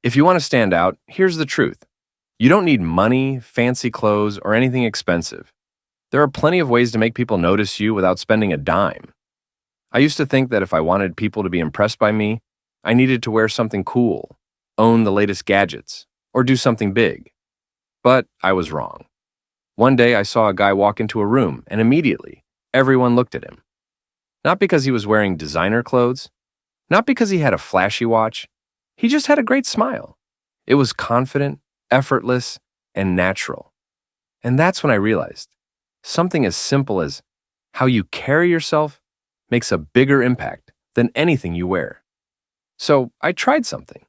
If you want to stand out, here's the truth. You don't need money, fancy clothes, or anything expensive. There are plenty of ways to make people notice you without spending a dime. I used to think that if I wanted people to be impressed by me, I needed to wear something cool, own the latest gadgets, or do something big. But I was wrong. One day I saw a guy walk into a room, and immediately, everyone looked at him. Not because he was wearing designer clothes, not because he had a flashy watch. He just had a great smile. It was confident, effortless, and natural. And that's when I realized something as simple as how you carry yourself makes a bigger impact than anything you wear. So I tried something.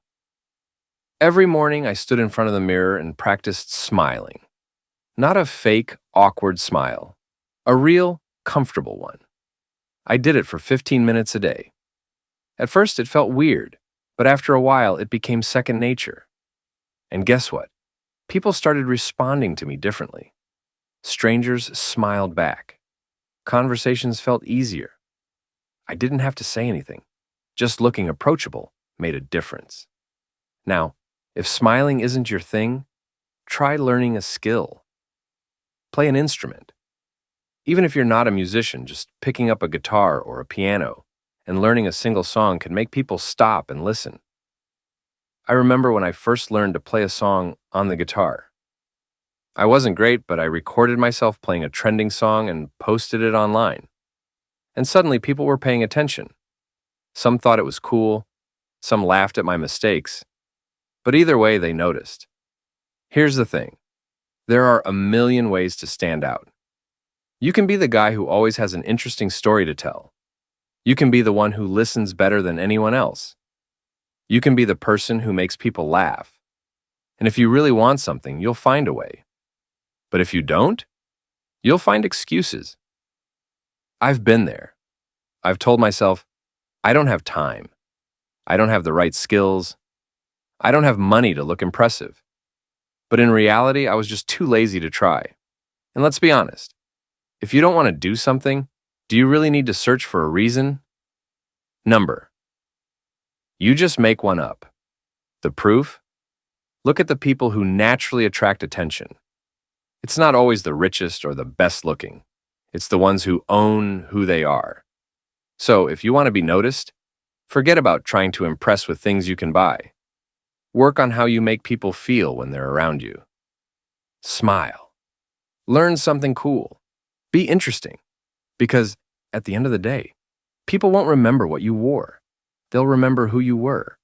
Every morning I stood in front of the mirror and practiced smiling. Not a fake, awkward smile, a real, comfortable one. I did it for 15 minutes a day. At first it felt weird, but after a while it became second nature. And guess what? People started responding to me differently. Strangers smiled back. Conversations felt easier. I didn't have to say anything. Just looking approachable made a difference. Now, if smiling isn't your thing, try learning a skill. Play an instrument. Even if you're not a musician, just picking up a guitar or a piano and learning a single song can make people stop and listen. I remember when I first learned to play a song on the guitar. I wasn't great, but I recorded myself playing a trending song and posted it online. And suddenly people were paying attention. Some thought it was cool, some laughed at my mistakes, but either way they noticed. Here's the thing. There are a million ways to stand out. You can be the guy who always has an interesting story to tell. You can be the one who listens better than anyone else. You can be the person who makes people laugh. And if you really want something, you'll find a way. But if you don't, you'll find excuses. I've been there. I've told myself, I don't have time. I don't have the right skills. I don't have money to look impressive. But in reality, I was just too lazy to try. And let's be honest. If you don't want to do something, do you really need to search for a reason? Number. You just make one up. The proof? Look at the people who naturally attract attention. It's not always the richest or the best looking. It's the ones who own who they are. So if you want to be noticed, forget about trying to impress with things you can buy. Work on how you make people feel when they're around you. Smile. Learn something cool. Be interesting. Because at the end of the day, people won't remember what you wore. They'll remember who you were.